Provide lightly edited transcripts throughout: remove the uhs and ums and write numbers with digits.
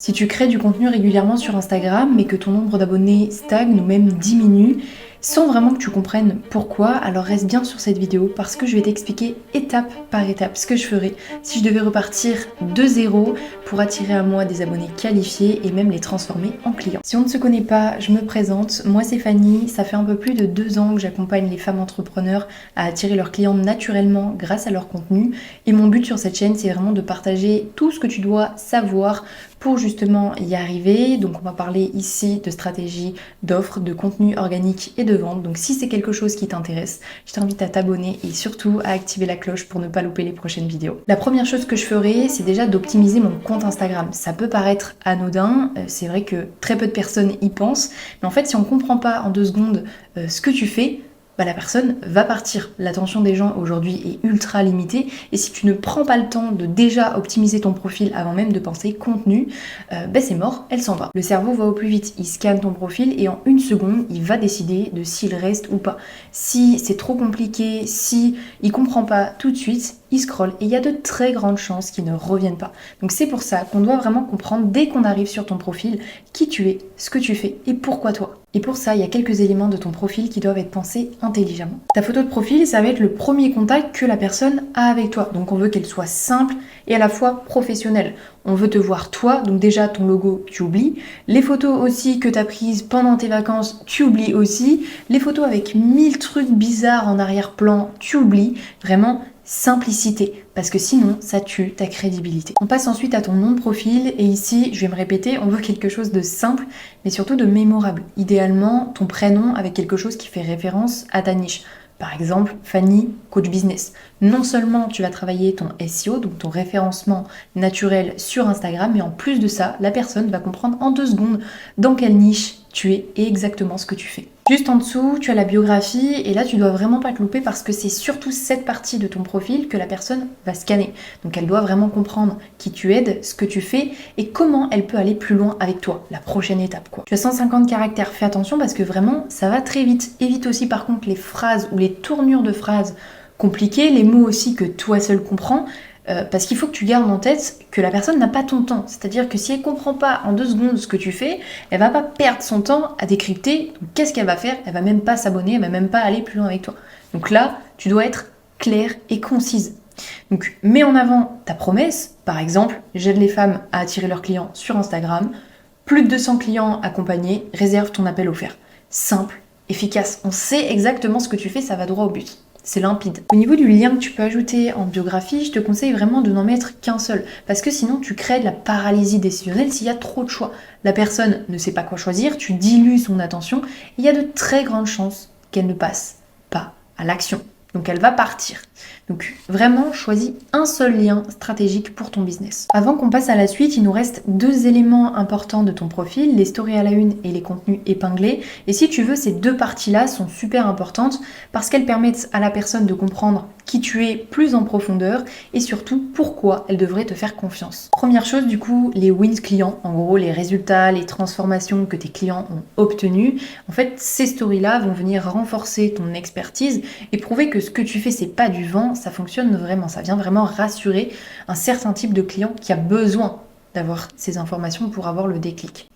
Si tu crées du contenu régulièrement sur Instagram, mais que ton nombre d'abonnés stagne ou même diminue, sans vraiment que tu comprennes pourquoi, alors reste bien sur cette vidéo parce que je vais t'expliquer étape par étape ce que je ferais si je devais repartir de zéro pour attirer à moi des abonnés qualifiés et même les transformer en clients. Si on ne se connaît pas, je me présente, moi c'est Fanny, ça fait un peu plus de 2 ans que j'accompagne les femmes entrepreneurs à attirer leurs clients naturellement grâce à leur contenu et mon but sur cette chaîne c'est vraiment de partager tout ce que tu dois savoir pour justement y arriver. Donc on va parler ici de stratégie, d'offres, de contenu organique et de vente. Donc si c'est quelque chose qui t'intéresse, je t'invite à t'abonner et surtout à activer la cloche pour ne pas louper les prochaines vidéos. La première chose que je ferai, c'est déjà d'optimiser mon compte Instagram. Ça peut paraître anodin, c'est vrai que très peu de personnes y pensent, mais en fait si on comprend pas en 2 secondes ce que tu fais, la personne va partir. L'attention des gens aujourd'hui est ultra limitée et si tu ne prends pas le temps de déjà optimiser ton profil avant même de penser contenu, c'est mort, elle s'en va. Le cerveau va au plus vite, il scanne ton profil et en 1 seconde, il va décider de s'il reste ou pas. Si c'est trop compliqué, si il comprend pas tout de suite, il scrolle et il y a de très grandes chances qu'il ne revienne pas. Donc c'est pour ça qu'on doit vraiment comprendre dès qu'on arrive sur ton profil qui tu es, ce que tu fais et pourquoi toi. Et pour ça, il y a quelques éléments de ton profil qui doivent être pensés intelligemment. Ta photo de profil, ça va être le premier contact que la personne a avec toi. Donc on veut qu'elle soit simple et à la fois professionnelle. On veut te voir toi, donc déjà ton logo, tu oublies. Les photos aussi que tu as prises pendant tes vacances, tu oublies aussi. Les photos avec 1000 trucs bizarres en arrière-plan, tu oublies. Vraiment, simplicité, parce que sinon ça tue ta crédibilité. On passe ensuite à ton nom de profil et ici, je vais me répéter, on veut quelque chose de simple mais surtout de mémorable. Idéalement, ton prénom avec quelque chose qui fait référence à ta niche. Par exemple, Fanny, coach business. Non seulement tu vas travailler ton SEO, donc ton référencement naturel sur Instagram, mais en plus de ça, la personne va comprendre en 2 secondes dans quelle niche tu es et exactement ce que tu fais. Juste en dessous, tu as la biographie et là tu dois vraiment pas te louper parce que c'est surtout cette partie de ton profil que la personne va scanner. Donc elle doit vraiment comprendre qui tu aides, ce que tu fais et comment elle peut aller plus loin avec toi, la prochaine étape quoi. Tu as 150 caractères, fais attention parce que vraiment ça va très vite. Évite aussi par contre les phrases ou les tournures de phrases compliquées, les mots aussi que toi seul comprends. Parce qu'il faut que tu gardes en tête que la personne n'a pas ton temps. C'est-à-dire que si elle comprend pas en 2 secondes ce que tu fais, elle va pas perdre son temps à décrypter. Donc qu'est-ce qu'elle va faire? Elle va même pas s'abonner, elle va même pas aller plus loin avec toi. Donc là, tu dois être claire et concise. Donc mets en avant ta promesse. Par exemple, j'aide les femmes à attirer leurs clients sur Instagram. Plus de 200 clients accompagnés, réserve ton appel offert. Simple, efficace. On sait exactement ce que tu fais, ça va droit au but. C'est limpide. Au niveau du lien que tu peux ajouter en biographie, je te conseille vraiment de n'en mettre qu'un seul. Parce que sinon, tu crées de la paralysie décisionnelle s'il y a trop de choix. La personne ne sait pas quoi choisir, tu dilues son attention, et il y a de très grandes chances qu'elle ne passe pas à l'action. Donc elle va partir. Donc vraiment, choisis un seul lien stratégique pour ton business. Avant qu'on passe à la suite, il nous reste 2 éléments importants de ton profil, les stories à la une et les contenus épinglés. Et si tu veux, ces 2 parties-là sont super importantes parce qu'elles permettent à la personne de comprendre qui tu es plus en profondeur et surtout pourquoi elle devrait te faire confiance. Première chose du coup, les wins clients, en gros les résultats, les transformations que tes clients ont obtenus. En fait, ces stories-là vont venir renforcer ton expertise et prouver que ce que tu fais, c'est pas du vent, ça fonctionne vraiment, ça vient vraiment rassurer un certain type de client qui a besoin d'avoir ces informations pour avoir le déclic.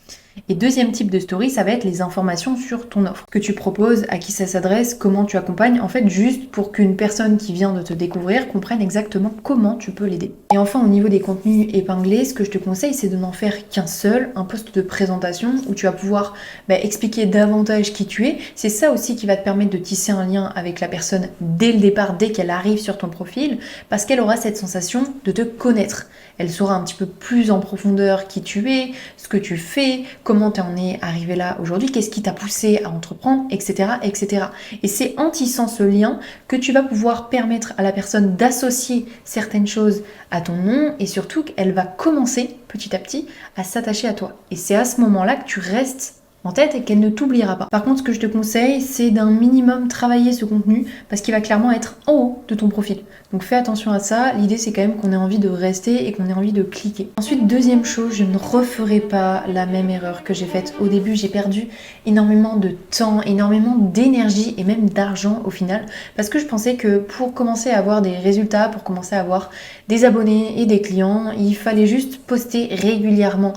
Et deuxième type de story, ça va être les informations sur ton offre. Que tu proposes, à qui ça s'adresse, comment tu accompagnes, en fait juste pour qu'une personne qui vient de te découvrir comprenne exactement comment tu peux l'aider. Et enfin au niveau des contenus épinglés, ce que je te conseille c'est de n'en faire qu'un seul, un post de présentation où tu vas pouvoir expliquer davantage qui tu es. C'est ça aussi qui va te permettre de tisser un lien avec la personne dès le départ, dès qu'elle arrive sur ton profil, parce qu'elle aura cette sensation de te connaître. Elle saura un petit peu plus en profondeur qui tu es, ce que tu fais, comment tu en es arrivé là aujourd'hui, qu'est-ce qui t'a poussé à entreprendre, etc., etc. Et c'est en tissant ce lien que tu vas pouvoir permettre à la personne d'associer certaines choses à ton nom et surtout qu'elle va commencer petit à petit à s'attacher à toi. Et c'est à ce moment-là que tu restes en tête et qu'elle ne t'oubliera pas. Par contre, ce que je te conseille, c'est d'un minimum travailler ce contenu parce qu'il va clairement être en haut de ton profil. Donc fais attention à ça. L'idée, c'est quand même qu'on ait envie de rester et qu'on ait envie de cliquer. Ensuite, deuxième chose, je ne referai pas la même erreur que j'ai faite au début. J'ai perdu énormément de temps, énormément d'énergie et même d'argent au final parce que je pensais que pour commencer à avoir des résultats, pour commencer à avoir des abonnés et des clients, il fallait juste poster régulièrement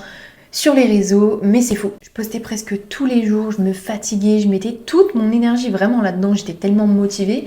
sur les réseaux, mais c'est faux. Je postais presque tous les jours, je me fatiguais, je mettais toute mon énergie vraiment là-dedans, j'étais tellement motivée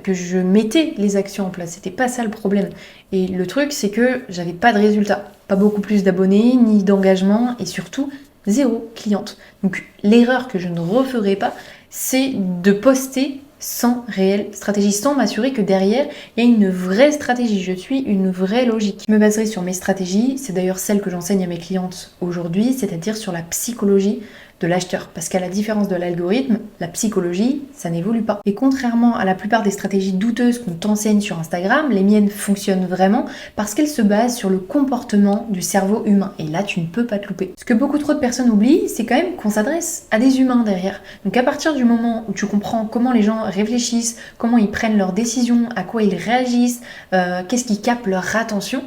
que je mettais les actions en place. C'était pas ça le problème. Et le truc, c'est que j'avais pas de résultat, pas beaucoup plus d'abonnés, ni d'engagement, et surtout zéro cliente. Donc l'erreur que je ne referai pas, c'est de poster sans réelle stratégie, sans m'assurer que derrière, il y a une vraie stratégie, je suis une vraie logique. Je me baserai sur mes stratégies, c'est d'ailleurs celle que j'enseigne à mes clientes aujourd'hui, c'est-à-dire sur la psychologie de l'acheteur. Parce qu'à la différence de l'algorithme, la psychologie, ça n'évolue pas. Et contrairement à la plupart des stratégies douteuses qu'on t'enseigne sur Instagram, les miennes fonctionnent vraiment parce qu'elles se basent sur le comportement du cerveau humain. Et là, tu ne peux pas te louper. Ce que beaucoup trop de personnes oublient, c'est quand même qu'on s'adresse à des humains derrière. Donc à partir du moment où tu comprends comment les gens réfléchissent, comment ils prennent leurs décisions, à quoi ils réagissent, qu'est-ce qui capte leur attention,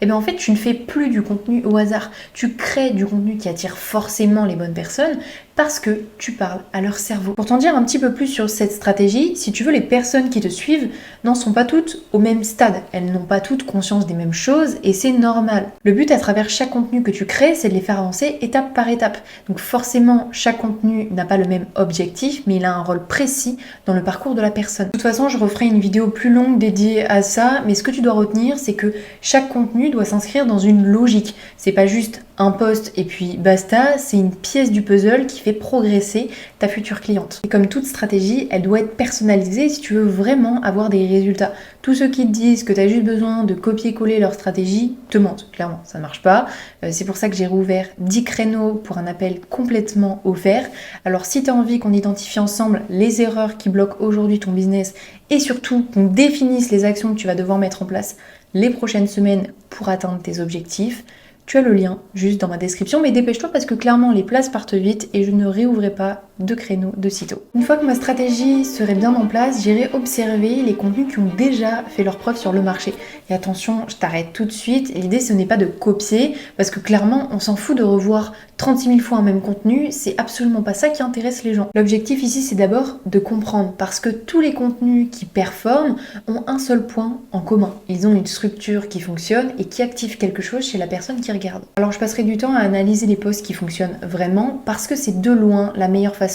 et bien en fait, tu ne fais plus du contenu au hasard. Tu crées du contenu qui attire forcément les bonnes personnes parce que tu parles à leur cerveau. Pour t'en dire un petit peu plus sur cette stratégie, si tu veux, les personnes qui te suivent n'en sont pas toutes au même stade. Elles n'ont pas toutes conscience des mêmes choses et c'est normal. Le but à travers chaque contenu que tu crées, c'est de les faire avancer étape par étape. Donc forcément, chaque contenu n'a pas le même objectif, mais il a un rôle précis dans le parcours de la personne. De toute façon, je referai une vidéo plus longue dédiée à ça, mais ce que tu dois retenir, c'est que chaque contenu doit s'inscrire dans une logique. C'est pas juste un post et puis basta, c'est une pièce du puzzle qui fait progresser ta future cliente. Et comme toute stratégie, elle doit être personnalisée si tu veux vraiment avoir des résultats. Tous ceux qui te disent que tu as juste besoin de copier-coller leur stratégie te mentent. Clairement, ça ne marche pas. C'est pour ça que j'ai rouvert 10 créneaux pour un appel complètement offert. Alors si tu as envie qu'on identifie ensemble les erreurs qui bloquent aujourd'hui ton business et surtout qu'on définisse les actions que tu vas devoir mettre en place les prochaines semaines pour atteindre tes objectifs, tu as le lien juste dans ma description, mais dépêche-toi parce que clairement les places partent vite et je ne réouvrirai pas de créneaux de sitôt. Une fois que ma stratégie serait bien en place, j'irai observer les contenus qui ont déjà fait leur preuve sur le marché. Et attention, je t'arrête tout de suite, l'idée ce n'est pas de copier, parce que clairement on s'en fout de revoir 36 000 fois un même contenu, c'est absolument pas ça qui intéresse les gens. L'objectif ici c'est d'abord de comprendre, parce que tous les contenus qui performent ont un seul point en commun. Ils ont une structure qui fonctionne et qui active quelque chose chez la personne qui regarde. Alors je passerai du temps à analyser les posts qui fonctionnent vraiment, parce que c'est de loin la meilleure façon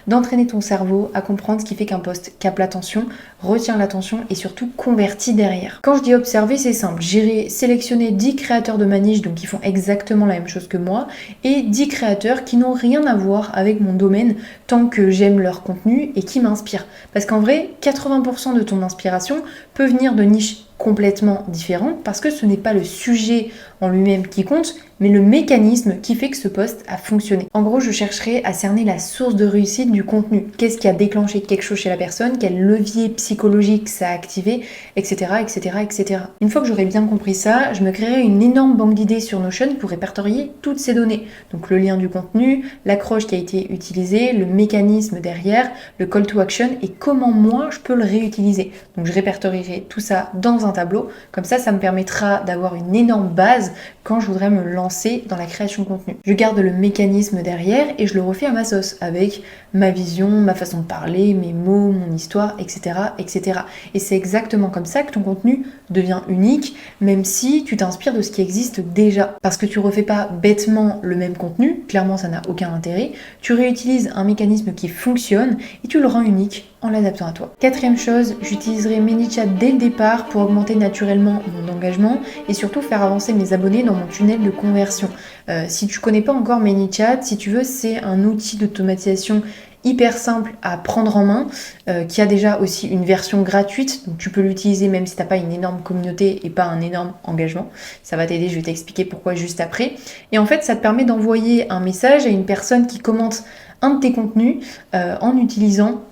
d'entraîner ton cerveau à comprendre ce qui fait qu'un post capte l'attention, retient l'attention et surtout convertit derrière. Quand je dis observer, c'est simple. J'irai sélectionner 10 créateurs de ma niche, donc qui font exactement la même chose que moi, et 10 créateurs qui n'ont rien à voir avec mon domaine tant que j'aime leur contenu et qui m'inspirent. Parce qu'en vrai, 80% de ton inspiration peut venir de niches complètement différentes parce que ce n'est pas le sujet en lui-même qui compte, mais le mécanisme qui fait que ce post a fonctionné. En gros, je chercherai à cerner la source de réussite du contenu. Qu'est-ce qui a déclenché quelque chose chez la personne, quel levier psychologique ça a activé, etc., etc., etc. Une fois que j'aurai bien compris ça, je me créerai une énorme banque d'idées sur Notion pour répertorier toutes ces données. Donc le lien du contenu, l'accroche qui a été utilisée, le mécanisme derrière, le call to action et comment moi je peux le réutiliser. Donc je répertorierai tout ça dans un tableau, comme ça me permettra d'avoir une énorme base quand je voudrais me lancer dans la création de contenu. Je garde le mécanisme derrière et je le refais à ma sauce avec ma vision, ma façon de parler, mes mots, mon histoire, etc., etc. Et c'est exactement comme ça que ton contenu devient unique, même si tu t'inspires de ce qui existe déjà. Parce que tu refais pas bêtement le même contenu, clairement ça n'a aucun intérêt, tu réutilises un mécanisme qui fonctionne et tu le rends unique en l'adaptant à toi. Quatrième chose, j'utiliserai ManyChat dès le départ pour augmenter naturellement mon engagement et surtout faire avancer mes abonnés dans mon tunnel de conversion. Si tu connais pas encore ManyChat, si tu veux, c'est un outil d'automatisation hyper simple à prendre en main, qui a déjà aussi une version gratuite, donc tu peux l'utiliser même si tu n'as pas une énorme communauté et pas un énorme engagement. Ça va t'aider, je vais t'expliquer pourquoi juste après. Et en fait, ça te permet d'envoyer un message à une personne qui commente un de tes contenus en utilisant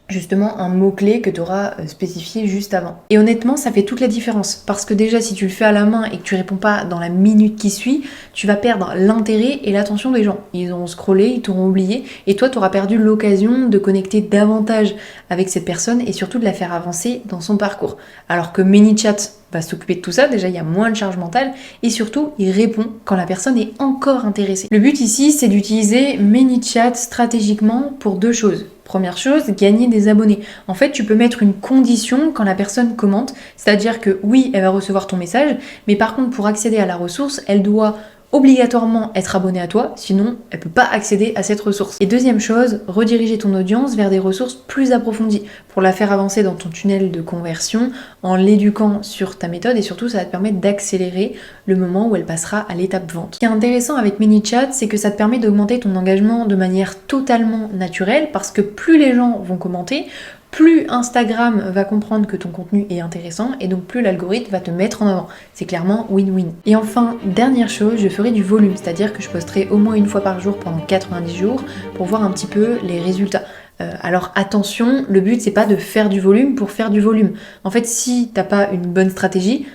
justement un mot-clé que tu auras spécifié juste avant. Et honnêtement, ça fait toute la différence parce que déjà, si tu le fais à la main et que tu réponds pas dans la minute qui suit, tu vas perdre l'intérêt et l'attention des gens. Ils auront scrollé, ils t'auront oublié et toi, tu auras perdu l'occasion de connecter davantage avec cette personne et surtout de la faire avancer dans son parcours. Alors que ManyChat va s'occuper de tout ça, déjà il y a moins de charge mentale et surtout il répond quand la personne est encore intéressée. Le but ici, c'est d'utiliser ManyChat stratégiquement pour deux choses. Première chose, gagner des abonnés. En fait, tu peux mettre une condition quand la personne commente, c'est-à-dire que oui, elle va recevoir ton message, mais par contre, pour accéder à la ressource, elle doit obligatoirement être abonnée à toi, sinon elle peut pas accéder à cette ressource. Et deuxième chose, rediriger ton audience vers des ressources plus approfondies pour la faire avancer dans ton tunnel de conversion en l'éduquant sur ta méthode et surtout ça va te permettre d'accélérer le moment où elle passera à l'étape vente. Ce qui est intéressant avec ManyChat, c'est que ça te permet d'augmenter ton engagement de manière totalement naturelle parce que plus les gens vont commenter, plus Instagram va comprendre que ton contenu est intéressant et donc plus l'algorithme va te mettre en avant. C'est clairement win-win. Et enfin, dernière chose, je ferai du volume, c'est-à-dire que je posterai au moins une fois par jour pendant 90 jours pour voir un petit peu les résultats. Alors attention, le but c'est pas de faire du volume pour faire du volume. En fait, si t'as pas une bonne stratégie,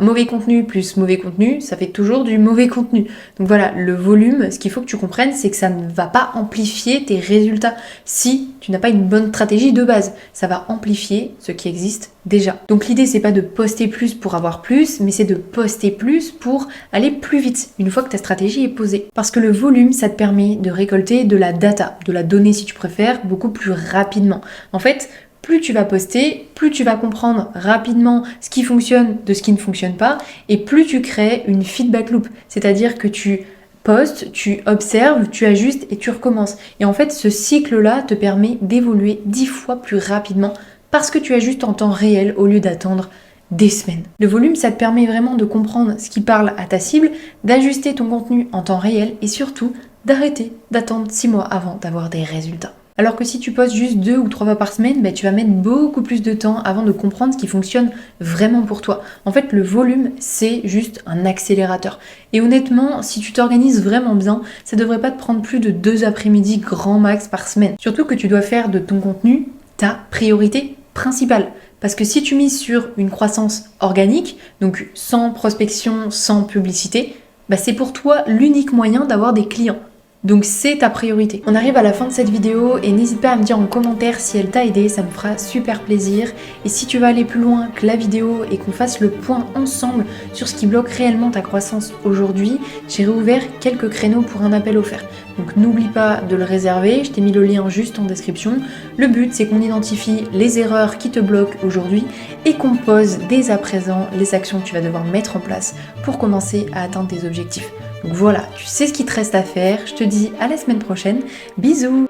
mauvais contenu plus mauvais contenu, ça fait toujours du mauvais contenu. Donc voilà, le volume, ce qu'il faut que tu comprennes, c'est que ça ne va pas amplifier tes résultats si tu n'as pas une bonne stratégie de base. Ça va amplifier ce qui existe déjà. Donc l'idée c'est pas de poster plus pour avoir plus, mais c'est de poster plus pour aller plus vite une fois que ta stratégie est posée. Parce que le volume, ça te permet de récolter de la data, de la donnée si tu préfères, beaucoup plus rapidement. En fait, plus tu vas poster, plus tu vas comprendre rapidement ce qui fonctionne de ce qui ne fonctionne pas, et plus tu crées une feedback loop, c'est-à-dire que tu postes, tu observes, tu ajustes et tu recommences. Et en fait, ce cycle-là te permet d'évoluer 10 fois plus rapidement parce que tu ajustes en temps réel au lieu d'attendre des semaines. Le volume, ça te permet vraiment de comprendre ce qui parle à ta cible, d'ajuster ton contenu en temps réel et surtout d'arrêter d'attendre 6 mois avant d'avoir des résultats. Alors que si tu postes juste 2 ou 3 fois par semaine, tu vas mettre beaucoup plus de temps avant de comprendre ce qui fonctionne vraiment pour toi. En fait, le volume, c'est juste un accélérateur. Et honnêtement, si tu t'organises vraiment bien, ça devrait pas te prendre plus de 2 après-midi grand max par semaine. Surtout que tu dois faire de ton contenu ta priorité principale. Parce que si tu mises sur une croissance organique, donc sans prospection, sans publicité, c'est pour toi l'unique moyen d'avoir des clients. Donc c'est ta priorité. On arrive à la fin de cette vidéo et n'hésite pas à me dire en commentaire si elle t'a aidé, ça me fera super plaisir. Et si tu veux aller plus loin que la vidéo et qu'on fasse le point ensemble sur ce qui bloque réellement ta croissance aujourd'hui, j'ai réouvert quelques créneaux pour un appel offert. Donc n'oublie pas de le réserver, je t'ai mis le lien juste en description. Le but c'est qu'on identifie les erreurs qui te bloquent aujourd'hui et qu'on pose dès à présent les actions que tu vas devoir mettre en place pour commencer à atteindre tes objectifs. Donc voilà, tu sais ce qu'il te reste à faire, je te dis à la semaine prochaine, bisous!